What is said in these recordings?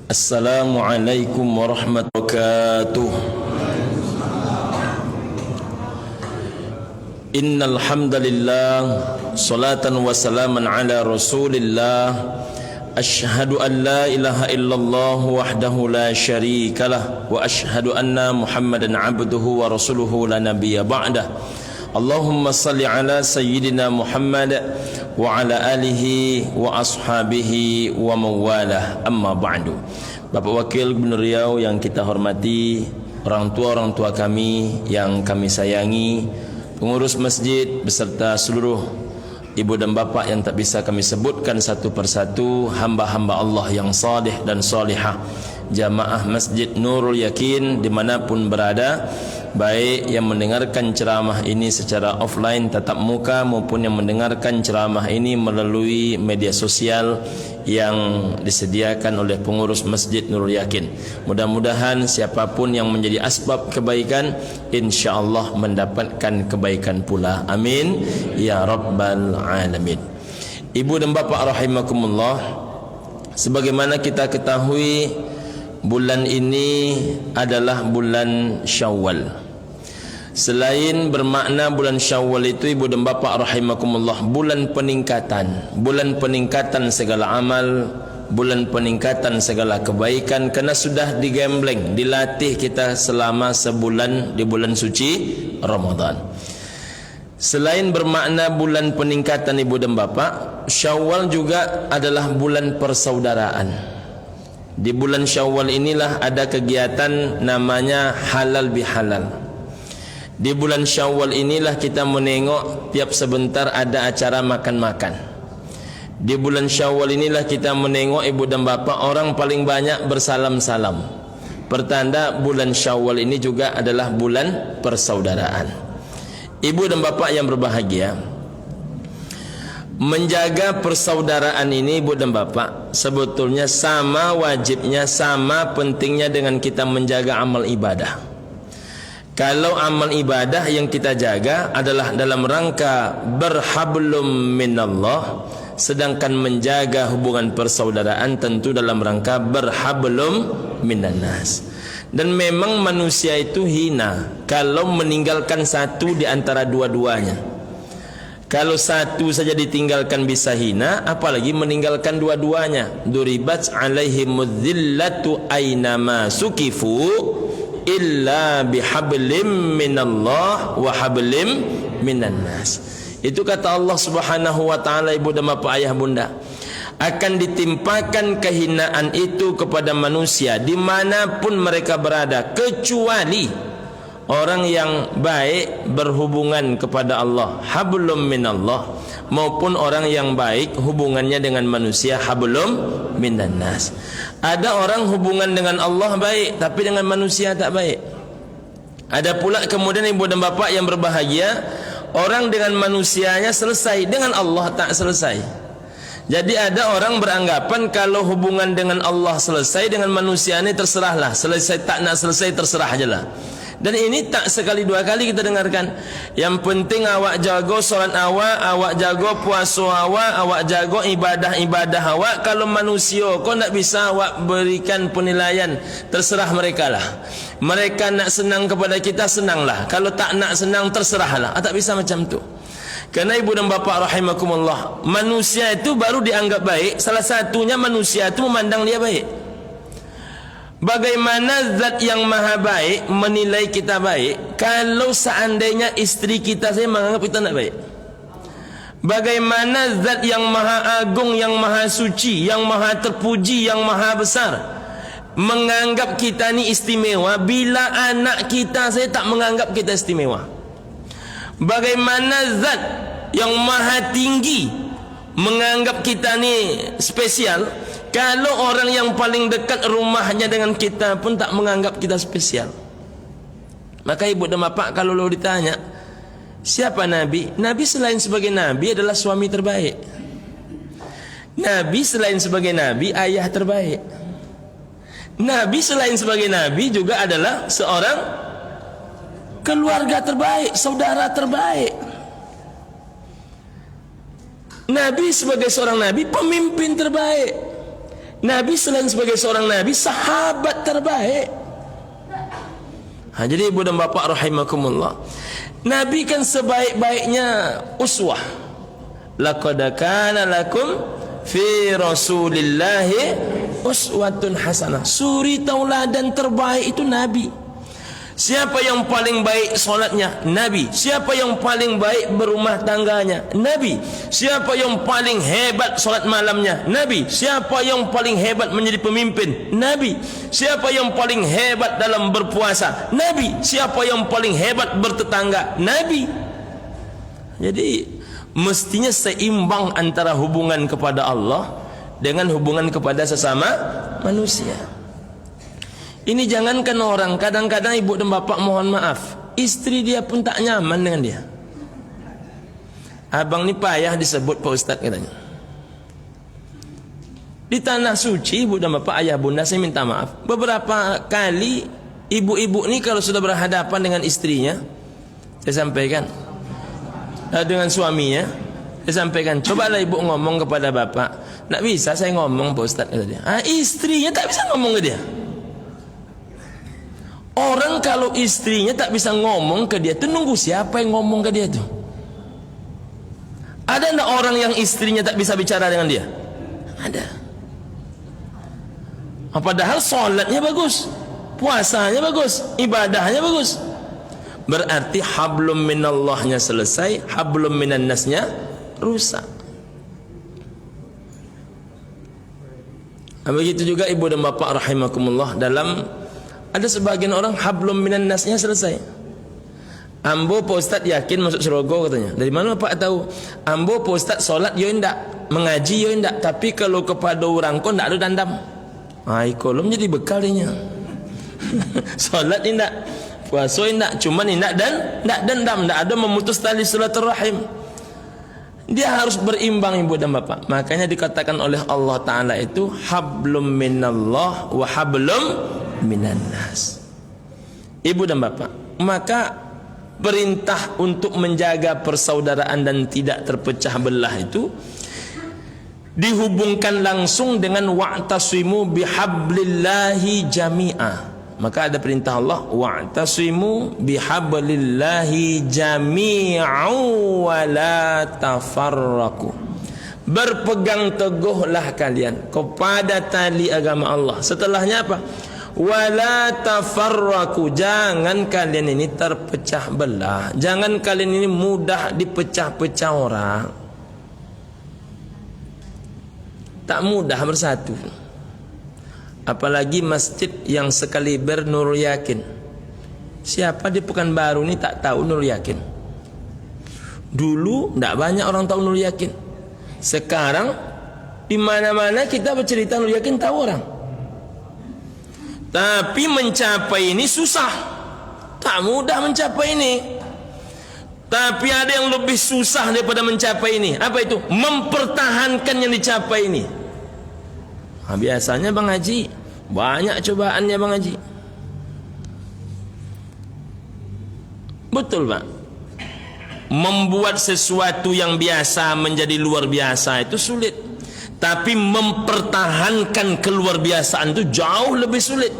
Assalamualaikum warahmatullahi wabarakatuh. Innal hamdalillah salatan wa salaman ala Rasulillah. Asyhadu an la ilaha illallah wahdahu la syarikalah wa asyhadu anna Muhammadan abduhu wa rasuluhu la nabiyya ba'dah. Allahumma salli ala sayyidina Muhammad wa ala alihi wa ashabihi wa mawalah, amma ba'du. Bapak Wakil Gubernur Riau yang kita hormati, orang tua kami yang kami sayangi, pengurus masjid beserta seluruh ibu dan bapak yang tak bisa kami sebutkan satu persatu, hamba-hamba Allah yang saleh dan salihah, jamaah Masjid Nurul Yakin dimanapun berada, baik yang mendengarkan ceramah ini secara offline tatap muka maupun yang mendengarkan ceramah ini melalui media sosial yang disediakan oleh pengurus Masjid Nurul Yakin. Mudah-mudahan siapapun yang menjadi asbab kebaikan, insya-Allah mendapatkan kebaikan pula. Amin ya rabbal alamin. Ibu dan bapak rahimakumullah, sebagaimana kita ketahui, bulan ini adalah bulan Syawal. Selain bermakna bulan Syawal itu, ibu dan bapak rahimakumullah, bulan peningkatan segala amal, bulan peningkatan segala kebaikan, karena sudah digembleng, dilatih kita selama sebulan di bulan suci Ramadan. Selain bermakna bulan peningkatan, ibu dan bapak, Syawal juga adalah bulan persaudaraan. Di bulan Syawal inilah ada kegiatan namanya halal bihalal. Di bulan Syawal inilah kita menengok tiap sebentar ada acara makan-makan. Di bulan Syawal inilah kita menengok, ibu dan bapa, orang paling banyak bersalam-salam. Pertanda bulan Syawal ini juga adalah bulan persaudaraan. Ibu dan bapa yang berbahagia, menjaga persaudaraan ini, ibu dan bapa, sebetulnya sama wajibnya, sama pentingnya dengan kita menjaga amal ibadah. Kalau amal ibadah yang kita jaga adalah dalam rangka berhablum minallah, sedangkan menjaga hubungan persaudaraan tentu dalam rangka berhablum minannas. Dan memang manusia itu hina kalau meninggalkan satu di antara dua-duanya. Kalau satu saja ditinggalkan bisa hina, apalagi meninggalkan dua-duanya. Duribat alaihimudz zillatu ainama sukifu illa bihablim minallah wa hablim minannas. Itu kata Allah Subhanahu wa taala, ibu dan bapak, ayah bunda, akan ditimpakan kehinaan itu kepada manusia dimanapun mereka berada, kecuali orang yang baik berhubungan kepada Allah, hablum minallah, maupun orang yang baik hubungannya dengan manusia, hablum minannas. Ada orang hubungan dengan Allah baik, tapi dengan manusia tak baik. Ada pula kemudian ibu dan bapak yang berbahagia, orang dengan manusianya selesai, dengan Allah tak selesai. Jadi ada orang beranggapan kalau hubungan dengan Allah selesai, dengan manusia ini terserahlah, selesai tak nak selesai terserah ajalah. Dan ini tak sekali dua kali kita dengarkan. Yang penting awak jago solat awak jago puasa awak jago ibadah awak. Kalau manusia kau nak bisa awak berikan penilaian, terserah mereka lah. Mereka nak senang kepada kita, senanglah. Kalau tak nak senang, terserahlah. Tak bisa macam tu. Karena ibu dan bapak rahimakumullah, manusia itu baru dianggap baik, salah satunya manusia itu memandang dia baik. Bagaimana zat yang maha baik menilai kita baik kalau seandainya istri kita saya menganggap kita tak baik? Bagaimana zat yang maha agung, yang maha suci, yang maha terpuji, yang maha besar menganggap kita ni istimewa bila anak kita saya tak menganggap kita istimewa? Bagaimana zat yang maha tinggi menganggap kita ni spesial kalau orang yang paling dekat rumahnya dengan kita pun tak menganggap kita spesial? Maka ibu dan bapak, kalau lo ditanya siapa Nabi? Nabi selain sebagai Nabi adalah suami terbaik. Nabi selain sebagai Nabi, ayah terbaik. Nabi selain sebagai Nabi juga adalah seorang keluarga terbaik, saudara terbaik. Nabi sebagai seorang Nabi, pemimpin terbaik. Nabi selain sebagai seorang Nabi, sahabat terbaik. Jadi ibu dan bapak rahimakumullah, Nabi kan sebaik-baiknya uswah. Laqad kana lakum fi Rasulillahi uswatun hasanah. Suri tauladan terbaik itu Nabi. Siapa yang paling baik solatnya? Nabi. Siapa yang paling baik berumah tangganya? Nabi. Siapa yang paling hebat solat malamnya? Nabi. Siapa yang paling hebat menjadi pemimpin? Nabi. Siapa yang paling hebat dalam berpuasa? Nabi. Siapa yang paling hebat bertetangga? Nabi. Jadi mestinya seimbang antara hubungan kepada Allah dengan hubungan kepada sesama manusia. Ini jangankan orang, kadang-kadang ibu dan bapak mohon maaf, istri dia pun tak nyaman dengan dia. Abang ni payah disebut Pak Ustaz katanya. Di tanah suci ibu dan bapak, ayah bunda, saya minta maaf, beberapa kali ibu-ibu ni kalau sudah berhadapan dengan istrinya, saya sampaikan, dengan suaminya, saya sampaikan, cobalah ibu ngomong kepada bapak. Tak bisa saya ngomong Pak Ustaz kata dia. Istrinya tak bisa ngomong ke dia. Orang kalau istrinya tak bisa ngomong ke dia tu, nunggu siapa yang ngomong ke dia tu? Ada enggak orang yang istrinya tak bisa bicara dengan dia? Ada. Padahal solatnya bagus, puasanya bagus, ibadahnya bagus. Berarti hablum minallahnya selesai, hablum minan nasnya rusak. Begitu juga ibu dan bapak rahimakumullah, dalam ada sebagian orang hablum minan nasnya selesai. Ambo Pak Ustaz yakin masuk syurga katanya. Dari mana Pak tahu? Ambo Pak Ustaz solat yo indak, mengaji yo indak, tapi kalau kepada orang kau ndak ada dendam. Kolom jadi bekal dia. Solat indak, puasa indak, cuman indak dan ndak dendam, ndak ada memutus tali silaturahim. Dia harus berimbang ibu dan bapak. Makanya dikatakan oleh Allah Ta'ala itu hablum minallah wa hablum minan nas. Ibu dan bapak, maka perintah untuk menjaga persaudaraan dan tidak terpecah belah itu dihubungkan langsung dengan wa'tasimu bihablillahi jami'a. Maka ada perintah Allah, wa'tasimu bihablillahi jami'an wa la tafarraqu. Berpegang teguhlah kalian kepada tali agama Allah. Setelahnya apa? Wala tafarraqu, jangan kalian ini terpecah belah, jangan kalian ini mudah dipecah-pecah orang, tak mudah bersatu. Apalagi masjid yang sekaliber Nurul Yakin. Siapa di Pekanbaru ini tak tahu Nurul Yakin? Dulu tak banyak orang tahu Nurul Yakin. Sekarang di mana-mana kita bercerita Nurul Yakin tahu orang. Tapi mencapai ini susah, tak mudah mencapai ini. Tapi ada yang lebih susah daripada mencapai ini. Apa itu? Mempertahankan yang dicapai ini. Biasanya Bang Haji, banyak cobaannya Bang Haji. Betul Pak. Membuat sesuatu yang biasa menjadi luar biasa itu sulit. Tapi mempertahankan keluar biasaan itu jauh lebih sulit.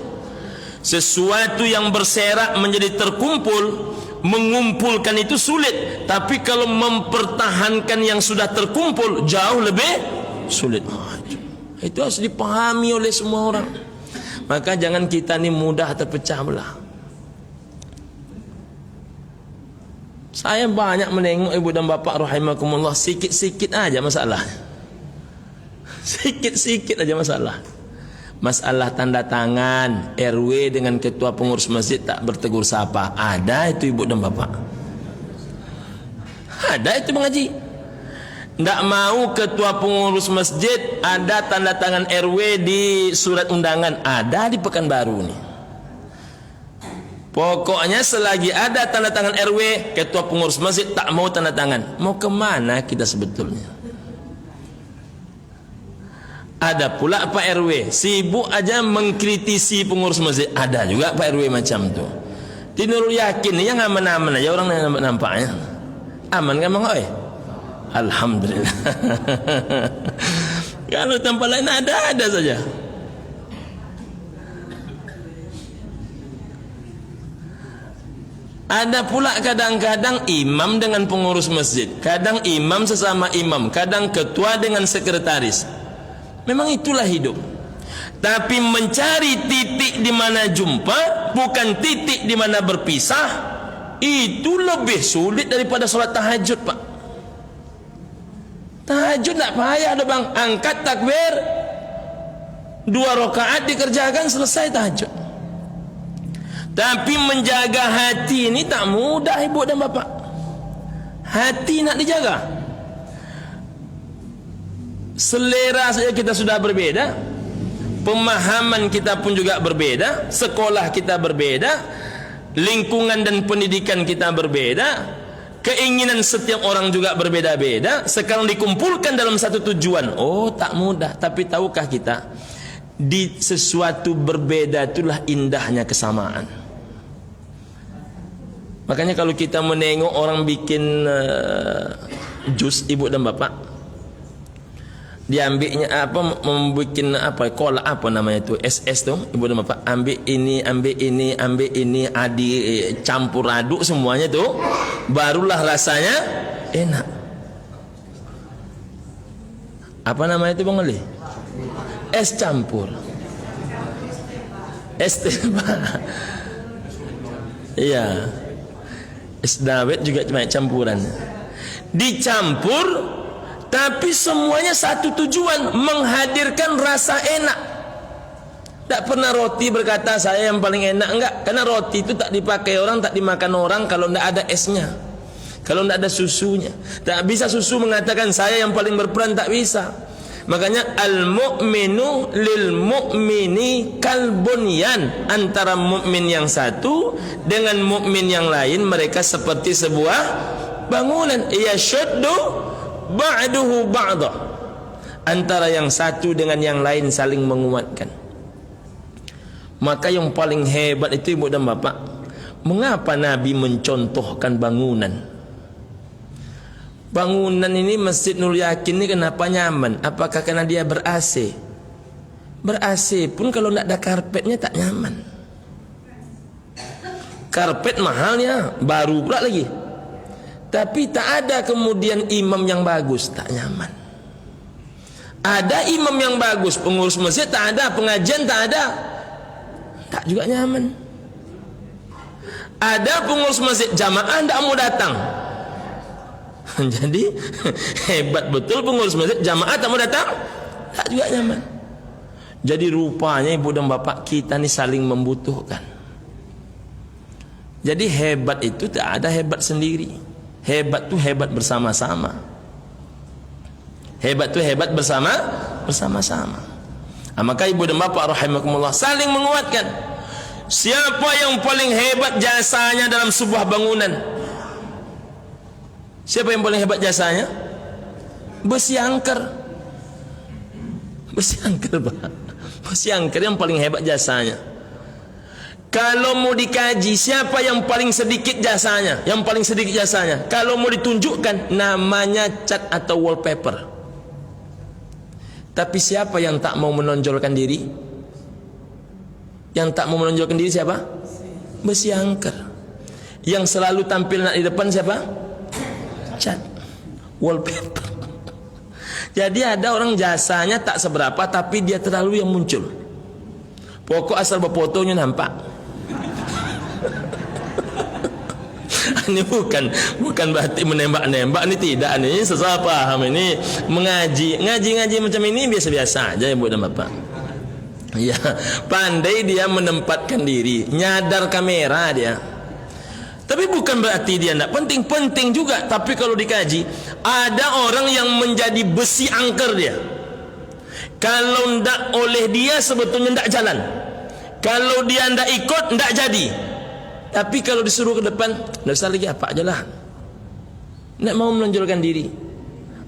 Sesuatu yang berserak menjadi terkumpul, mengumpulkan itu sulit. Tapi kalau mempertahankan yang sudah terkumpul jauh lebih sulit. Itu harus dipahami oleh semua orang. Maka jangan kita ni mudah terpecah belah. Saya banyak menengok ibu dan bapak rahimakumullah, sikit-sikit aja masalah. Sikit-sikit aja masalah. Masalah tanda tangan RW dengan ketua pengurus masjid tak bertegur sapa. Ada itu ibu dan bapak. Ada itu Bang Haji. Tak mau ketua pengurus masjid ada tanda tangan RW di surat undangan. Ada di Pekanbaru nih. Pokoknya selagi ada tanda tangan RW, ketua pengurus masjid tak mau tanda tangan. Mau kemana kita sebetulnya? Ada pula Pak RW sibuk aja mengkritisi pengurus masjid. Ada juga Pak RW macam tu. Di Nurul Yakin yang aman-aman aja orang yang nampaknya. Aman kan Bang Oi? Alhamdulillah. Kalau tempat lain ada saja. Ada pula kadang-kadang imam dengan pengurus masjid, kadang imam sesama imam, kadang ketua dengan sekretaris. Memang itulah hidup. Tapi mencari titik di mana jumpa, bukan titik di mana berpisah, itu lebih sulit daripada solat tahajud, Pak. Tahajud tak payah dah bang, angkat takbir 2 rakaat dikerjakan, selesai tahajud. Tapi menjaga hati ini tak mudah, ibu dan bapak. Hati nak dijaga. Selera saja kita sudah berbeda, pemahaman kita pun juga berbeda, sekolah kita berbeda, lingkungan dan pendidikan kita berbeda, keinginan setiap orang juga berbeda-beda. Sekarang dikumpulkan dalam satu tujuan. Oh, tak mudah. Tapi tahukah kita, di sesuatu berbeda itulah indahnya kesamaan. Makanya kalau kita menengok orang bikin jus, ibu dan bapak, diambilnya apa, membuatkan apa, kolak apa namanya itu, SS tu, ibu dan bapak, ambil ini, campur aduk semuanya tu, barulah rasanya enak. Apa namanya itu Bang Ali? Es campur. Es iya. Es dawet juga cuma campuran. Dicampur, tapi semuanya satu tujuan, menghadirkan rasa enak. Tak pernah roti berkata saya yang paling enak, enggak. Karena roti itu tak dipakai orang, tak dimakan orang kalau tidak ada esnya, kalau tidak ada susunya. Tak bisa susu mengatakan saya yang paling berperan, tak bisa. Makanya al-mu'minu lil mu'mini kal bunyan, antara mukmin yang satu dengan mukmin yang lain, mereka seperti sebuah bangunan. Yashuddu ba'duhu ba'dah, antara yang satu dengan yang lain saling menguatkan. Maka yang paling hebat itu ibu dan bapak, mengapa Nabi mencontohkan bangunan? Bangunan ini, Masjid Nurul Yakin ini kenapa nyaman? Apakah karena dia ber-AC? Ber-AC pun kalau tidak ada karpetnya tak nyaman. Karpet mahalnya, baru pula lagi. Tapi tak ada kemudian imam yang bagus, tak nyaman. Ada imam yang bagus, pengurus masjid tak ada, pengajian tak ada, tak juga nyaman. Ada pengurus masjid, jamaah tak mau datang. Jadi hebat betul pengurus masjid, jamaah tak mau datang, tak juga nyaman. Jadi rupanya ibu dan bapak kita ni saling membutuhkan. Jadi hebat itu tak ada hebat sendiri. Hebat tu hebat bersama-sama. Hebat tu hebat bersama-sama. Maka ibu dan bapak rahimakumullah saling menguatkan. Siapa yang paling hebat jasanya dalam sebuah bangunan? Siapa yang paling hebat jasanya? Besi angker. Besi angker, Pak. Besi angker yang paling hebat jasanya. Kalau mau dikaji siapa yang paling sedikit jasanya, yang paling sedikit jasanya, kalau mau ditunjukkan, namanya cat atau wallpaper. Tapi siapa yang tak mau menonjolkan diri? Yang tak mau menonjolkan diri siapa? Besi angker. Yang selalu tampil nak di depan siapa? Cat, wallpaper. Jadi ada orang jasanya tak seberapa, tapi dia terlalu yang muncul. Pokok asal berfotonya nampak. Ini bukan berarti menembak-nembak, ini tidak. Ini sesuai paham, ini ngaji macam ini biasa-biasa aja ibu dan bapak. Ya, pandai dia menempatkan diri, nyadar kamera dia. Tapi bukan berarti dia tidak penting, penting juga. Tapi kalau dikaji, ada orang yang menjadi besi angker dia. Kalau tidak oleh dia sebetulnya tidak jalan. Kalau dia tidak ikut tidak jadi. Tapi kalau disuruh ke depan, tidak usah lagi, apa aja lah. Tidak mau menonjolkan diri.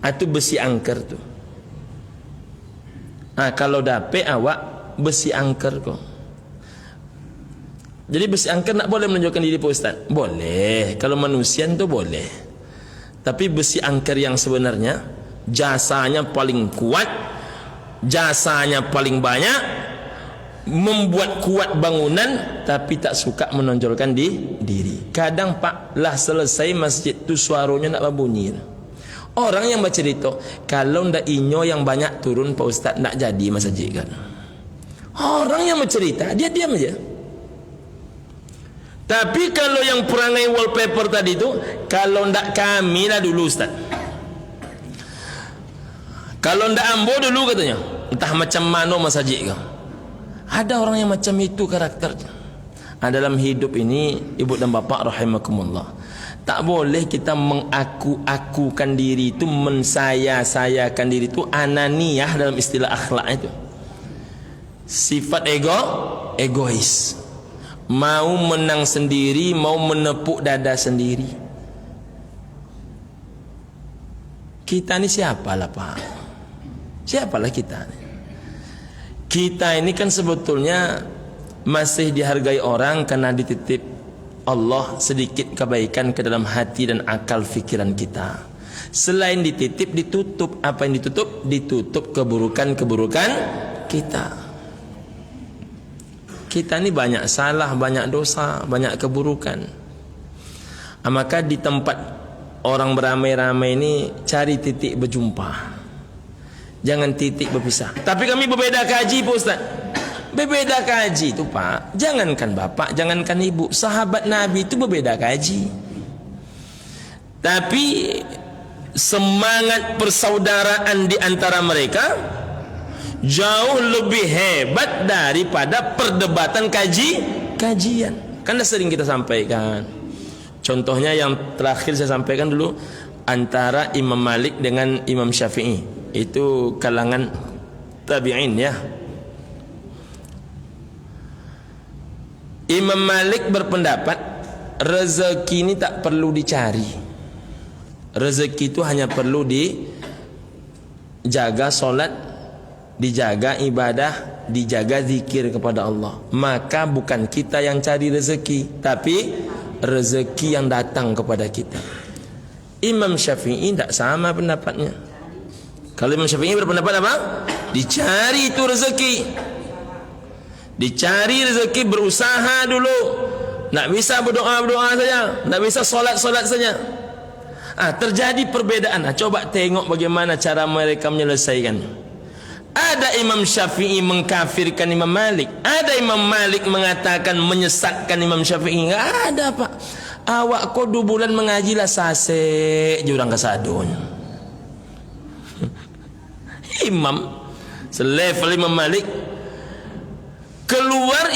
Itu besi angker tu. Kalau dapet awak besi angker kok. Jadi besi angker nak boleh menunjukkan diri Pak Ustaz? Boleh, kalau manusia itu boleh. Tapi besi angker yang sebenarnya jasanya paling kuat, jasanya paling banyak, membuat kuat bangunan, tapi tak suka menonjolkan diri. Kadang pak lah selesai masjid tu suaranya nak berbunyi. Orang yang bercerita, kalau ndak inyo yang banyak turun Pak Ustaz nak jadi masjid kan. Orang yang bercerita dia diam aja. Tapi kalau yang perangai wallpaper tadi tu, kalau ndak kami lah dulu Ustaz. Kalau ndak ambo dulu katanya, entah macam mana masjid kau. Ada orang yang macam itu karakternya. Dalam hidup ini ibu dan bapa rahimakumullah, tak boleh kita mengaku-akukan diri itu, mensaya-sayakan diri itu, ananiyah dalam istilah akhlak itu. Sifat egois. Mau menang sendiri, mau menepuk dada sendiri. Kita ni siapalah Pak? Siapalah kita ni? Kita ini kan sebetulnya masih dihargai orang karena dititip Allah sedikit kebaikan ke dalam hati dan akal fikiran kita. Selain dititip, ditutup. Apa yang ditutup? Ditutup keburukan-keburukan kita. Kita ini banyak salah, banyak dosa, banyak keburukan. Maka di tempat orang beramai-ramai ini cari titik berjumpa. Jangan titik berpisah. Tapi kami berbeda kaji Pak Ustaz. Berbeda kaji itu Pak. Jangankan bapak, jangankan ibu, sahabat Nabi itu berbeda kaji. Tapi semangat persaudaraan di antara mereka jauh lebih hebat daripada perdebatan kajian. Kan dah sering kita sampaikan. Contohnya yang terakhir saya sampaikan dulu, antara Imam Malik dengan Imam Syafi'i. Itu kalangan tabi'in ya. Imam Malik berpendapat rezeki ini tak perlu dicari. Rezeki itu hanya perlu dijaga solat, dijaga ibadah, dijaga zikir kepada Allah. Maka bukan kita yang cari rezeki, tapi rezeki yang datang kepada kita. Imam Syafi'i tak sama pendapatnya. Kalau Imam Syafi'i berpendapat apa? Dicari itu rezeki. Dicari rezeki, berusaha dulu. Tak bisa berdoa-berdoa saja, tak bisa solat-solat saja. Terjadi perbedaan. Coba tengok bagaimana cara mereka menyelesaikan. Ada Imam Syafi'i mengkafirkan Imam Malik. Ada Imam Malik mengatakan menyesatkan Imam Syafi'i. Enggak ada Pak. Awak kau 2 bulan mengajilah sasek jurang kesadun. Imam selevel Imam Malik. Keluar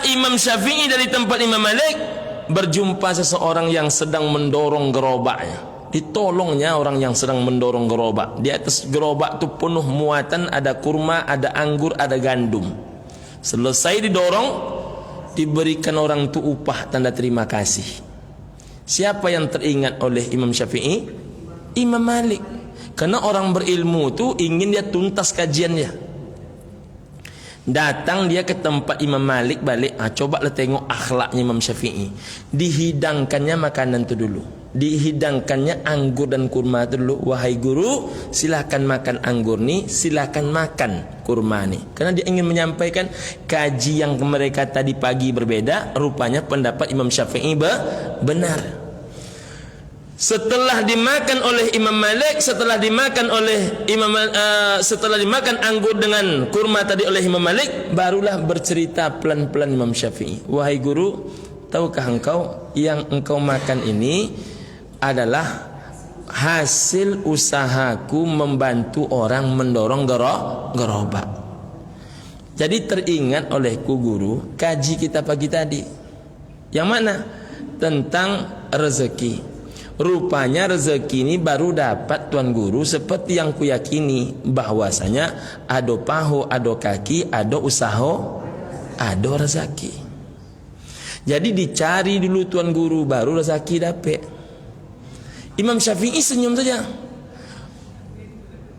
Imam Syafi'i dari tempat Imam Malik, berjumpa seseorang yang sedang mendorong gerobaknya. Ditolongnya orang yang sedang mendorong gerobak. Di atas gerobak itu penuh muatan, ada kurma, ada anggur, ada gandum. Selesai didorong, diberikan orang itu upah tanda terima kasih. Siapa yang teringat oleh Imam Syafi'i? Imam Malik. Karena orang berilmu itu ingin dia tuntas kajiannya. Datang dia ke tempat Imam Malik balik. Cobalah tengok akhlaknya Imam Syafi'i. Dihidangkannya makanan itu dulu. Dihidangkannya anggur dan kurma itu dulu. Wahai guru, silakan makan anggur ni, silakan makan kurma ni. Karena dia ingin menyampaikan kaji yang mereka tadi pagi berbeda. Rupanya pendapat Imam Syafi'i benar. Setelah dimakan oleh Imam Malik, setelah dimakan anggur dengan kurma tadi oleh Imam Malik, barulah bercerita pelan-pelan Imam Syafi'i. Wahai guru, tahukah engkau yang engkau makan ini adalah hasil usahaku membantu orang mendorong gerobak. Jadi teringat olehku guru kaji kita pagi tadi. Yang mana? Tentang rezeki. Rupanya rezeki ini baru dapat Tuan Guru seperti yang kuyakini, bahwasanya ada paho, ada kaki, ada usaha, ada rezeki. Jadi dicari dulu Tuan Guru, baru rezeki dapat. Imam Syafi'i senyum saja.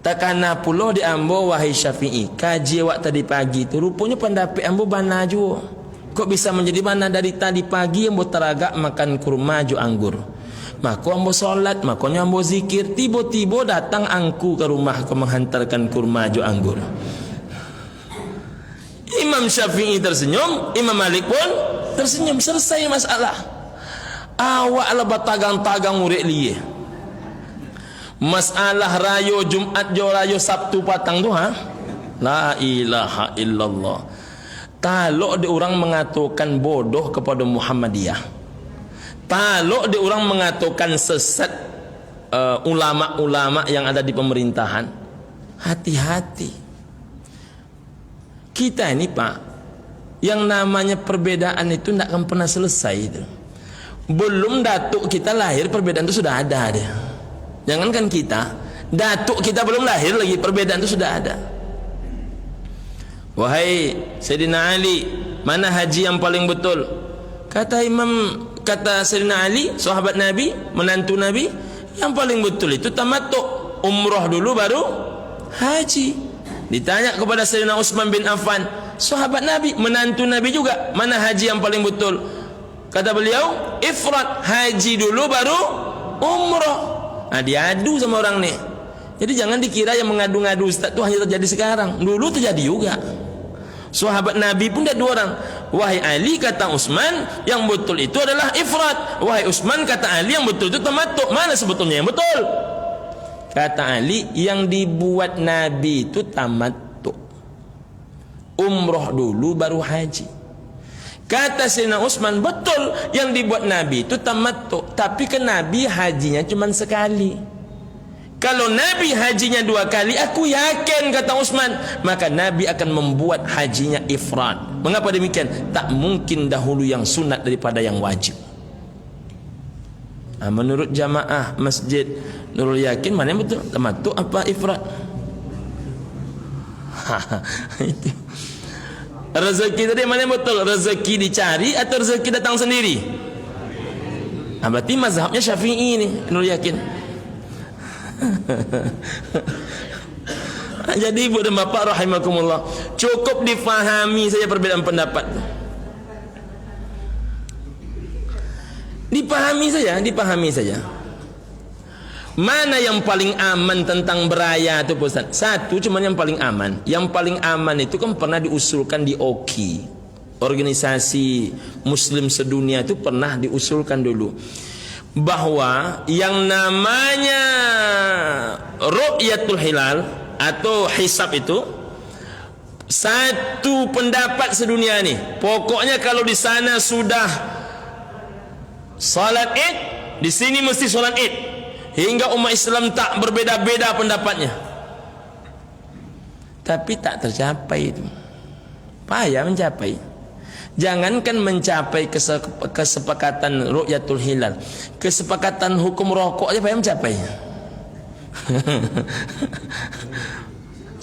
Takana pula di ambo, wahai Syafi'i, kaji awak tadi pagi itu rupanya pendapat ambo bana juga. Kok bisa menjadi bana? Dari tadi pagi ambo teragak makan kurma jo anggur. Maka ambo solat, makanya ambo zikir. Tiba-tiba datang angku ke rumah ke menghantarkan kurma jo anggur. Imam Syafi'i tersenyum, Imam Malik pun tersenyum. Selesai masalah. Awaklah batagang-tagang murid liye. Masalah rayo Jumat jo rayo Sabtu patang tu ha. La ilaha illallah. Kalau ada orang mengatakan bodoh kepada Muhammadiyah, kalau ada orang mengatakan sesat ulama-ulama yang ada di pemerintahan, hati-hati. Kita ini Pak, yang namanya perbedaan itu tidak akan pernah selesai itu. Belum datuk kita lahir perbedaan itu sudah ada dia. Jangankan kita, datuk kita belum lahir lagi perbedaan itu sudah ada. Wahai Sayyidina Ali, mana haji yang paling betul? Kata Sayyidina Ali, sahabat Nabi, menantu Nabi, yang paling betul itu tamattu, umrah dulu baru haji. Ditanya kepada Sayyidina Utsman bin Affan, sahabat Nabi, menantu Nabi juga, mana haji yang paling betul? Kata beliau, ifrat, haji dulu baru umrah. Nah, diadu sama orang ni. Jadi jangan dikira yang mengadu-ngadu Ustaz itu hanya terjadi sekarang. Dulu terjadi juga. Sahabat Nabi pun ada dua orang. Wahai Ali, kata Utsman, yang betul itu adalah ifrat. Wahai Utsman, kata Ali, yang betul itu tamattu. Mana sebetulnya yang betul? Kata Ali, yang dibuat Nabi itu tamattu. Umrah dulu baru haji. Kata Sayyidina Utsman, betul, yang dibuat Nabi itu tamattu. Tapi kan Nabi hajinya cuma sekali. Kalau Nabi hajinya 2 kali, aku yakin, kata Utsman, maka Nabi akan membuat hajinya ifrad. Mengapa demikian? Tak mungkin dahulu yang sunat daripada yang wajib. Menurut jamaah Masjid Nurul Yakin, mana yang betul? Tamattu apa ifrad? Itu. Rezeki tadi mana yang betul? Rezeki dicari atau rezeki datang sendiri? Berarti mazhabnya Syafi'i ni, Nurul Yakin. Jadi ibu dan bapa rahimakumullah, cukup difahami saja perbedaan pendapat. Dipahami saja. Mana yang paling aman tentang beraya itu Ustaz? Satu cuma yang paling aman. Yang paling aman itu kan pernah diusulkan di OKI, organisasi Muslim sedunia itu pernah diusulkan dulu, bahwa yang namanya ru'yatul hilal atau hisab itu satu pendapat sedunia ni. Pokoknya kalau di sana sudah salat Id, di sini mesti salat Id, hingga umat Islam tak berbeda-beda pendapatnya. Tapi tak tercapai itu. Payah mencapai. Jangankan mencapai kesepakatan ru'yatul hilal, kesepakatan hukum rokok aja payah mencapai.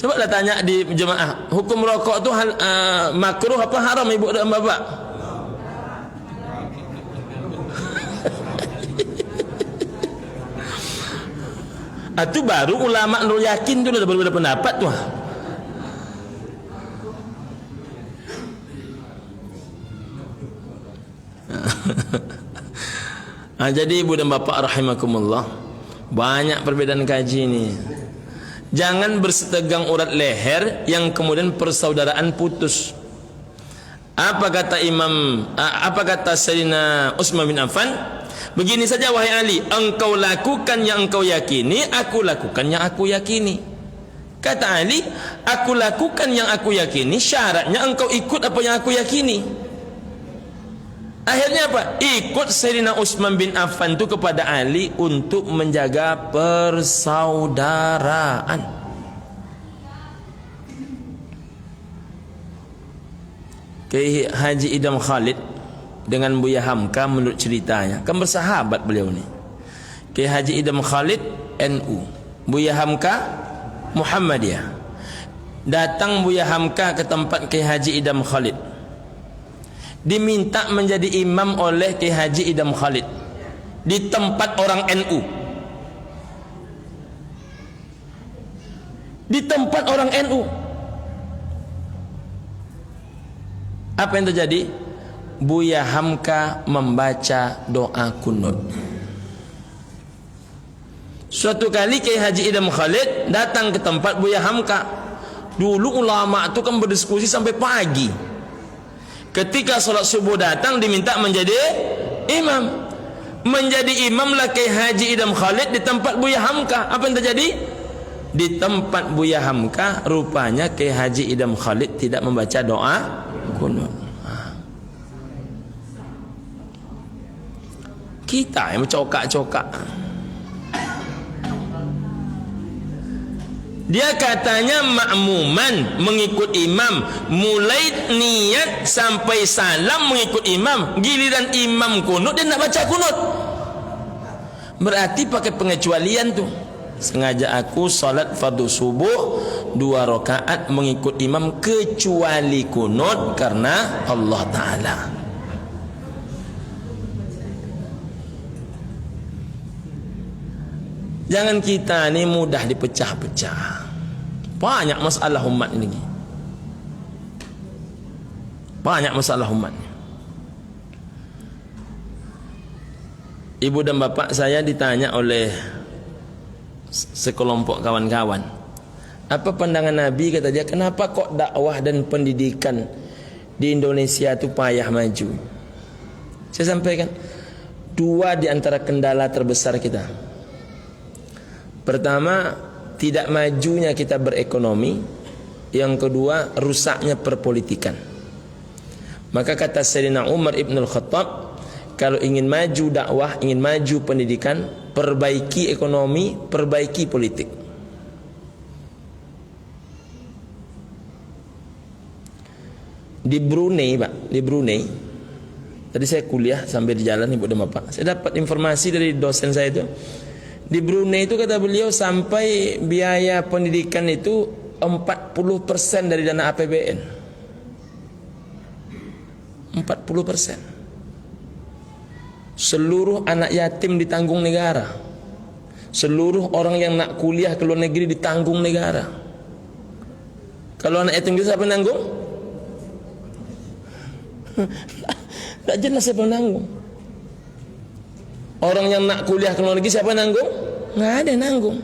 Coba lah tanya di jemaah, hukum rokok tu makruh apa haram ibu dan bapak? Itu baru ulama Nurul Yakin tu dah berbeda pendapat tu. Jadi ibu dan bapa rahimakumullah, banyak perbedaan kaji ini. Jangan bersetegang urat leher yang kemudian persaudaraan putus. Apa kata Sayyidina Utsman bin Affan? Begini saja wahai Ali, engkau lakukan yang engkau yakini, aku lakukan yang aku yakini. Kata Ali, aku lakukan yang aku yakini, syaratnya engkau ikut apa yang aku yakini. Akhirnya apa? Ikut Sayyidina Utsman bin Affan itu kepada Ali untuk menjaga persaudaraan. Kiai Haji Idam Khalid dengan Buya Hamka menurut ceritanya, kan bersahabat beliau ni. Kiai Haji Idam Khalid NU, Buya Hamka Muhammadiyah. Datang Buya Hamka ke tempat Kiai Haji Idam Khalid, diminta menjadi imam oleh Kiai Haji Idam Khalid di tempat orang NU. Di tempat orang NU. Apa yang terjadi? Buya Hamka membaca doa kunut. Suatu kali Kiai Haji Idam Khalid datang ke tempat Buya Hamka. Dulu ulama itu kan berdiskusi sampai pagi. Ketika sholat subuh datang diminta menjadi imam. Menjadi imam lah Kiai Haji Idham Khalid di tempat Buya Hamka. Apa yang terjadi? Di tempat Buya Hamka rupanya Kiai Haji Idham Khalid tidak membaca doa kunut. Kita yang mencokak-cokak. Dia katanya makmuman mengikut imam, mulai niat sampai salam mengikut imam, giliran imam kunut dia nak baca kunut. Berarti pakai pengecualian tuh. Sengaja aku salat fardu subuh 2 rakaat mengikut imam kecuali kunut karena Allah Ta'ala. Jangan kita ni mudah dipecah-pecah. Banyak masalah umat ini. Banyak masalah umat. Ibu dan bapak saya ditanya oleh sekelompok kawan-kawan, apa pandangan Nabi, kata dia, kenapa kok dakwah dan pendidikan di Indonesia itu payah maju? Saya sampaikan 2 di antara kendala terbesar kita. Pertama, tidak majunya kita berekonomi. Yang kedua, rusaknya perpolitikan. Maka kata Sayyidina Umar Ibn Al-Khattab, kalau ingin maju dakwah, ingin maju pendidikan, perbaiki ekonomi, perbaiki politik. Di Brunei, Pak, di Brunei. Tadi saya kuliah sambil di jalan Ibu dan Bapak. Saya dapat informasi dari dosen saya itu. Di Brunei itu kata beliau sampai biaya pendidikan itu 40% dari dana APBN. 40%. Seluruh anak yatim ditanggung negara. Seluruh orang yang nak kuliah ke luar negeri ditanggung negara. Kalau anak yatim itu siapa yang nanggung? Tak jelas siapa yang nanggung. Orang yang nak kuliah ke luar negeri siapa yang nanggung? Nggak ada yang nanggung.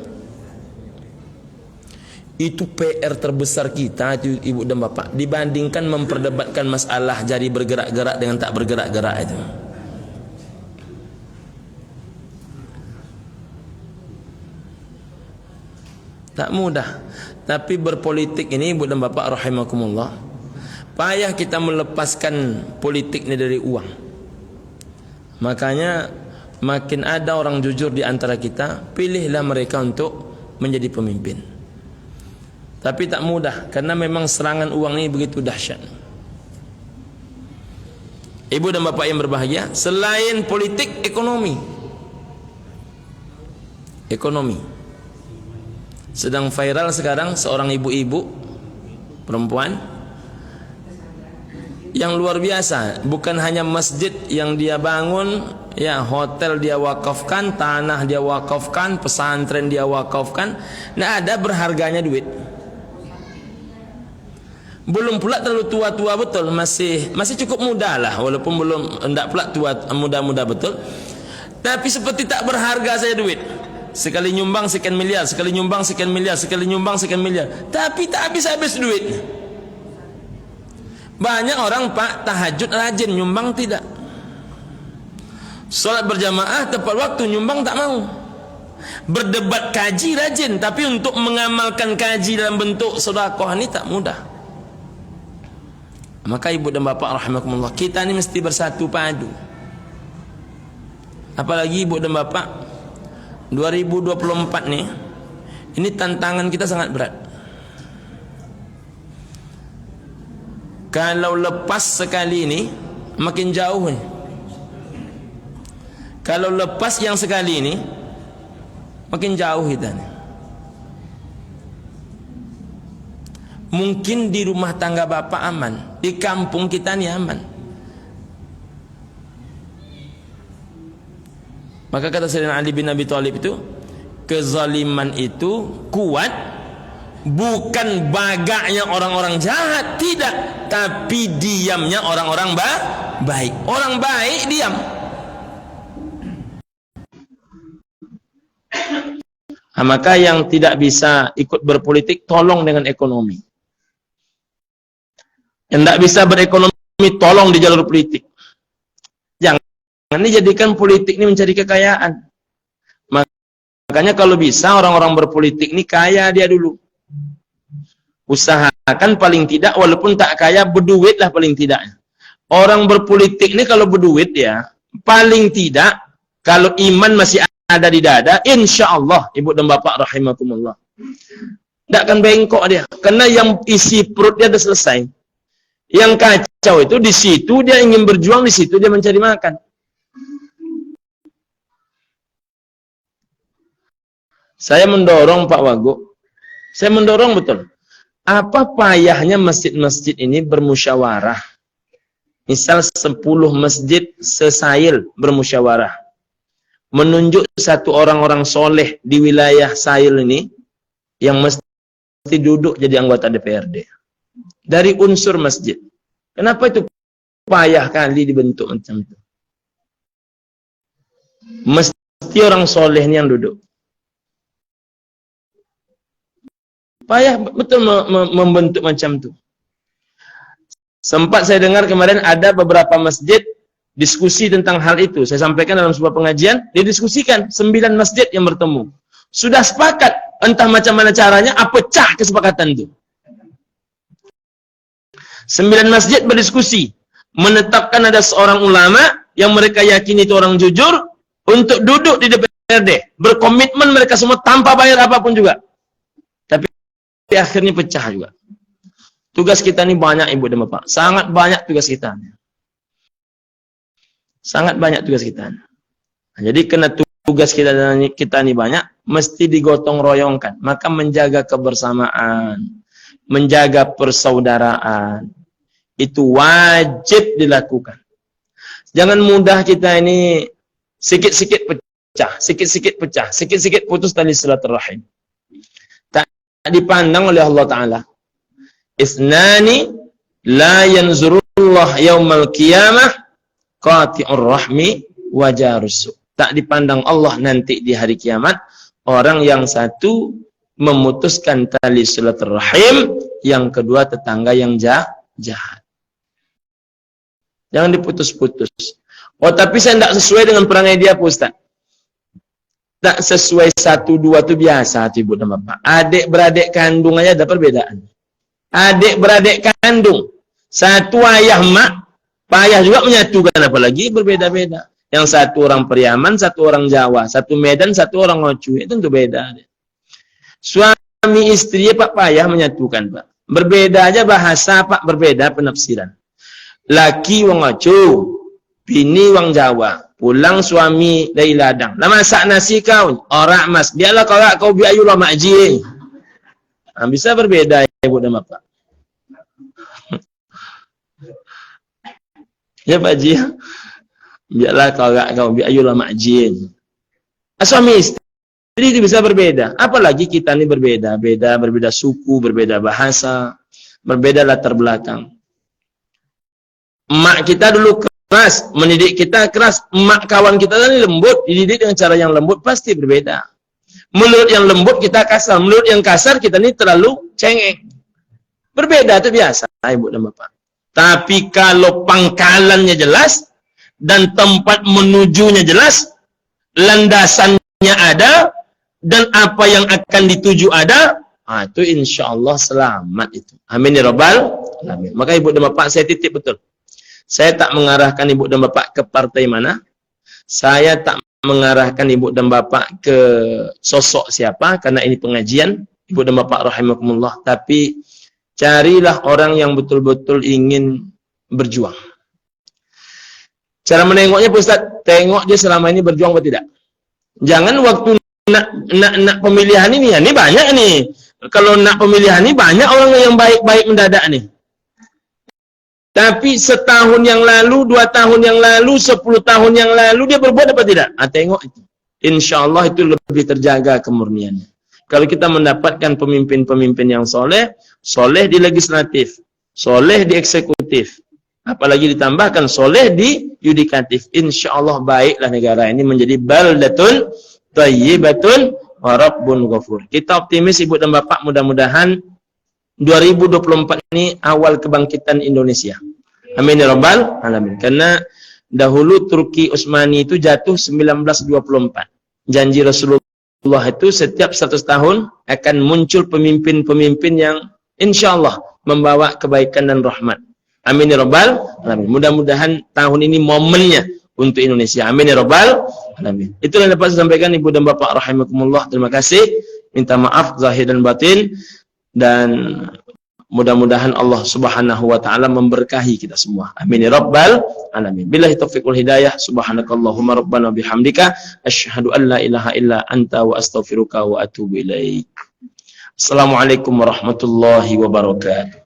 Itu PR terbesar kita itu, Ibu dan Bapak, dibandingkan memperdebatkan masalah jari bergerak-gerak dengan tak bergerak-gerak itu. Tak mudah. Tapi berpolitik ini, Ibu dan Bapak rahimakumullah, payah kita melepaskan politik ini dari uang. Makanya makin ada orang jujur di antara kita, pilihlah mereka untuk menjadi pemimpin. Tapi tak mudah, karena memang serangan uang ini begitu dahsyat. Ibu dan bapak yang berbahagia, selain politik, ekonomi. Ekonomi. Sedang viral sekarang seorang ibu-ibu perempuan yang luar biasa. Bukan hanya masjid yang dia bangun, ya, hotel dia wakafkan, tanah dia wakafkan, pesantren dia wakafkan. Nggak ada berharganya duit. Belum pula terlalu tua-tua betul, masih cukup muda lah, walaupun belum enggak pula tua muda-muda betul. Tapi seperti tak berharga saya duit. Sekali nyumbang sekian miliar, sekali nyumbang sekian miliar, sekali nyumbang sekian miliar. Tapi tak habis-habis duit. Banyak orang, Pak, tahajud rajin, nyumbang tidak. Salat berjamaah tepat waktu, nyumbang tak mau. Berdebat kaji rajin, tapi untuk mengamalkan kaji dalam bentuk sedekah ini tak mudah. Maka ibu dan bapak rahimakumullah, kita ini mesti bersatu padu. Apalagi ibu dan bapak, 2024 nih, ini tantangan kita sangat berat. Kalau lepas sekali ini, makin jauh nih. Kalau lepas yang sekali ini, makin jauh kita nih. Mungkin di rumah tangga bapak aman, di kampung kita nih aman. Maka kata Sayyidina Ali bin Abi Thalib itu, kezaliman itu kuat bukan bagaknya orang-orang jahat, tidak, tapi diamnya orang-orang baik. Orang baik diam. Nah, maka yang tidak bisa ikut berpolitik, tolong dengan ekonomi. Yang tidak bisa berekonomi, tolong di jalur politik. Jangan dijadikan politik ini mencari kekayaan. Makanya kalau bisa orang-orang berpolitik ini kaya dia dulu. Usahakan paling tidak walaupun tak kaya berduit lah paling tidak. Orang berpolitik ini kalau berduit ya paling tidak kalau iman masih ada di dada, insya Allah ibu dan bapak rahimakumullah, tidak akan bengkok dia. Karena yang isi perut dia sudah selesai. Yang kacau itu di situ dia ingin berjuang, di situ dia mencari makan. Saya mendorong Pak Wagub, saya mendorong betul. Apa payahnya masjid-masjid ini bermusyawarah? Misal 10 masjid sesail bermusyawarah. Menunjuk satu orang-orang soleh di wilayah sail ini yang mesti duduk jadi anggota DPRD. Dari unsur masjid. Kenapa itu payah kali dibentuk macam itu? Mesti orang soleh ini yang duduk. Payah betul membentuk macam itu. Sempat saya dengar kemarin ada beberapa masjid diskusi tentang hal itu. Saya sampaikan dalam sebuah pengajian, didiskusikan 9 masjid yang bertemu. Sudah sepakat, entah macam mana caranya, pecah kesepakatan itu. 9 masjid berdiskusi, menetapkan ada seorang ulama yang mereka yakini itu orang jujur untuk duduk di DPRD. Berkomitmen mereka semua tanpa bayar apapun juga. Tapi akhirnya pecah juga. Tugas kita ini banyak ibu dan bapak. Sangat banyak tugas kita. Sangat banyak tugas kita. Nah, jadi kena tugas kita ini banyak, mesti digotong royongkan. Maka menjaga kebersamaan, menjaga persaudaraan, itu wajib dilakukan. Jangan mudah kita ini sikit-sikit pecah, sikit-sikit pecah, sikit-sikit putus tali silaturahim. Tak dipandang oleh Allah Ta'ala. Isnani la yanzurullah yaumal qiyamah qati'ur rahmi wa jarus. Tak dipandang Allah nanti di hari kiamat orang yang satu memutuskan tali silaturahim, yang kedua tetangga yang jahat. Jangan diputus-putus. Oh, tapi saya tidak sesuai dengan perangai dia, Pak Ustaz. Tak sesuai 1, 2 itu biasa, ibu dan bapak. Adik-beradik kandung aja ada perbedaan. Adik-beradik kandung, satu ayah mak, payah juga menyatukan, apalagi berbeda-beda. Yang satu orang Periaman, satu orang Jawa, satu Medan, satu orang Ngocu, itu tentu beda. Suami istri Pak payah menyatukan, Pak. Berbeda aja bahasa, Pak, berbeda penafsiran. Laki wong Ngocu, bini wong Jawa, pulang suami dari ladang. Lah masak nasi kau, ora mas, biarlah kau biayulah makji. Nah, bisa berbeda ibu dan bapak. Ya Pak Ji, biarlah kau biayulah makji. Suami istri itu bisa berbeda. Apalagi kita ini berbeda suku, berbeda bahasa, berbeda latar belakang. Emak kita dulu keras, mendidik kita keras. Emak kawan kita tadi lembut, dididik dengan cara yang lembut, pasti berbeda. Mulut yang lembut kita kasar, mulut yang kasar kita ini terlalu cengeng. Berbeda itu biasa, ibu dan bapak. Tapi kalau pangkalannya jelas dan tempat menujunya jelas, landasannya ada dan apa yang akan dituju ada, itu insya Allah selamat itu. Amin ya rabbal alamin. Maka ibu dan bapak saya titip betul. Saya tak mengarahkan ibu dan bapak ke partai mana. Saya tak mengarahkan ibu dan bapak ke sosok siapa, karena ini pengajian ibu dan bapak rahimakumullah. Tapi carilah orang yang betul-betul ingin berjuang. Cara menengoknya Pak Ustaz, tengok dia selama ini berjuang atau tidak. Jangan waktu nak pemilihan ini, ya ini banyak nih. Kalau nak pemilihan ini banyak orang yang baik-baik mendadak nih. Tapi setahun yang lalu, 2 tahun yang lalu, 10 tahun yang lalu dia berbuat apa tidak? Tengok itu. Insya Allah itu lebih terjaga kemurniannya. Kalau kita mendapatkan pemimpin-pemimpin yang soleh, soleh di legislatif, soleh di eksekutif, apalagi ditambahkan soleh di yudikatif, insya Allah baiklah negara ini menjadi baldatun thayyibatun wa rabbun ghafur. Kita optimis ibu dan bapak, mudah-mudahan 2024 ini awal kebangkitan Indonesia. Amin ya rabbal alamin. Karena dahulu Turki Utsmani itu jatuh 1924. Janji Rasulullah itu setiap 100 tahun akan muncul pemimpin-pemimpin yang insyaallah membawa kebaikan dan rahmat. Amin ya rabbal alamin. Mudah-mudahan tahun ini momennya untuk Indonesia. Amin ya rabbal alamin. Itulah yang dapat saya sampaikan Ibu dan Bapak rahimakumullah. Terima kasih. Minta maaf zahir dan batin, dan mudah-mudahan Allah Subhanahu wa taala memberkahi kita semua. Amin ya rabbal alamin. Billahi taufiq wal hidayah. Subhanakallahumma rabbana bihamdika asyhadu an la ilaha illa anta wa astaghfiruka wa atubu ilaik. Assalamualaikum warahmatullahi wabarakatuh.